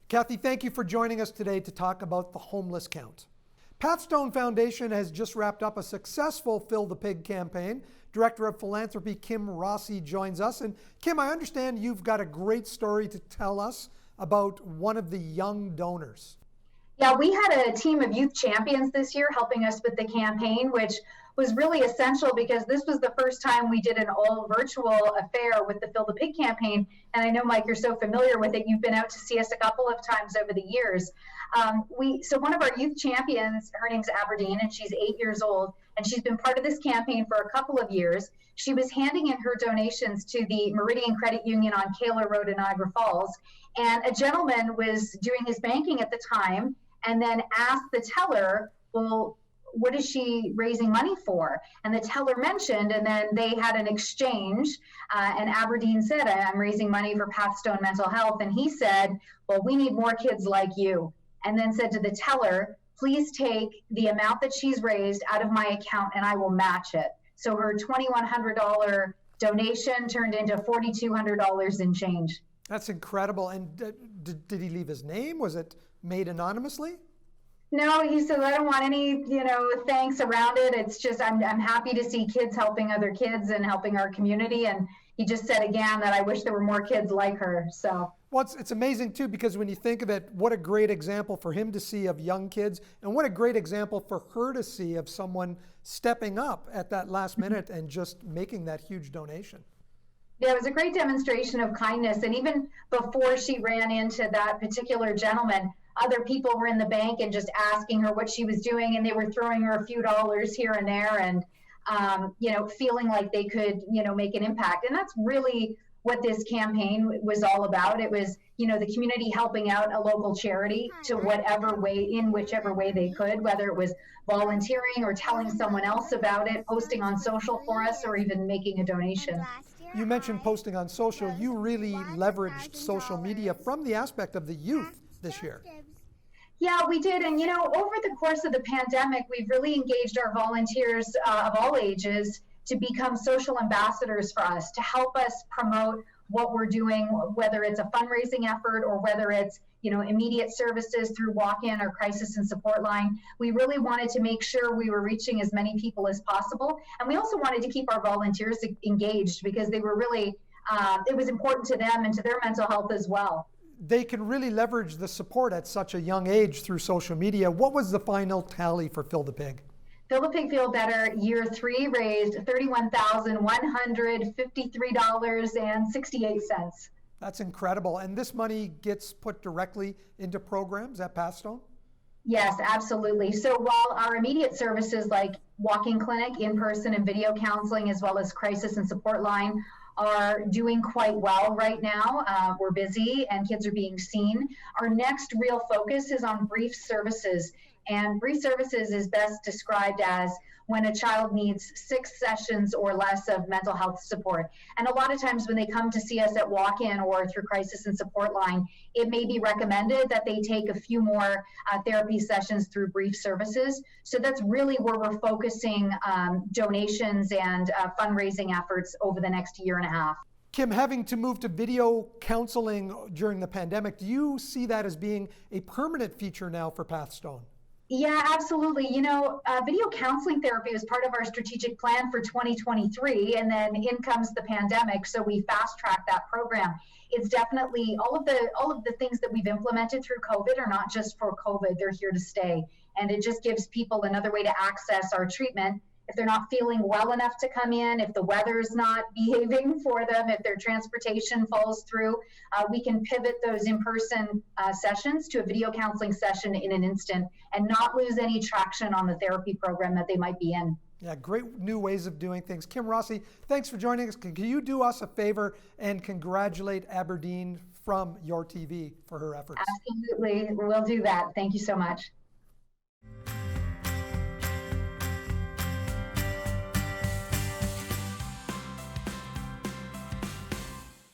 Kathy, thank you for joining us today to talk about the homeless count. Pathstone Foundation has just wrapped up a successful Fill the Pig campaign. Director of Philanthropy Kim Rossi joins us. And Kim, I understand you've got a great story to tell us about one of the young donors. Yeah, we had a team of youth champions this year helping us with the campaign, which was really essential because this was the first time we did an all virtual affair with the Fill the Pig campaign. And I know, Mike, you're so familiar with it. You've been out to see us a couple of times over the years. So one of our youth champions, her name's Aberdeen, and she's 8 years old, and she's been part of this campaign for a couple of years. She was handing in her donations to the Meridian Credit Union on Kaler Road in Niagara Falls. And a gentleman was doing his banking at the time and then asked the teller, well, what is she raising money for? And the teller mentioned, and then they had an exchange, and Aberdeen said, I'm raising money for Pathstone Mental Health. And he said, well, we need more kids like you. And then said to the teller, please take the amount that she's raised out of my account and I will match it. So her $2,100 donation turned into $4,200 in change. That's incredible. And did he leave his name? Was it made anonymously? No, he said, I don't want any, thanks around it. It's just, I'm happy to see kids helping other kids and helping our community. And he just said again that I wish there were more kids like her. So. Well, it's amazing too, because when you think of it, what a great example for him to see of young kids, and what a great example for her to see of someone stepping up at that last minute and just making that huge donation. Yeah, it was a great demonstration of kindness. And even before she ran into that particular gentleman, other people were in the bank and just asking her what she was doing, and they were throwing her a few dollars here and there, and feeling like they could, make an impact. And that's really what this campaign was all about. It was, the community helping out a local charity to whichever way they could, whether it was volunteering or telling someone else about it, posting on social for us, or even making a donation. You mentioned posting on social. You really leveraged social media from the aspect of the youth this year. Yeah, we did. And, over the course of the pandemic, we've really engaged our volunteers of all ages to become social ambassadors for us, to help us promote what we're doing, whether it's a fundraising effort or whether it's, immediate services through walk-in or crisis and support line. We really wanted to make sure we were reaching as many people as possible. And we also wanted to keep our volunteers engaged because they were really, it was important to them and to their mental health as well. They can really leverage the support at such a young age through social media. What was the final tally for Fill the Pig? Fill the Pig Feel Better year 3 raised $31,153.68. That's incredible. And this money gets put directly into programs at Pathstone? Yes, absolutely. So while our immediate services like walk-in clinic, in-person and video counseling, as well as crisis and support line are doing quite well right now. We're busy and kids are being seen. Our next real focus is on brief services. And brief services is best described as when a child needs 6 sessions or less of mental health support. And a lot of times when they come to see us at walk-in or through crisis and support line, it may be recommended that they take a few more therapy sessions through brief services. So that's really where we're focusing donations and fundraising efforts over the next year and a half. Kim, having to move to video counseling during the pandemic, do you see that as being a permanent feature now for Pathstone? Yeah, absolutely. Video counseling therapy was part of our strategic plan for 2023, and then in comes the pandemic, so we fast-tracked that program. It's definitely all of the things that we've implemented through COVID are not just for COVID; they're here to stay, and it just gives people another way to access our treatment. If they're not feeling well enough to come in, if the weather's not behaving for them, if their transportation falls through, we can pivot those in-person sessions to a video counseling session in an instant and not lose any traction on the therapy program that they might be in. Yeah, great new ways of doing things. Kim Rossi, thanks for joining us. Can you do us a favor and congratulate Aberdeen from YourTV for her efforts? Absolutely, we'll do that. Thank you so much.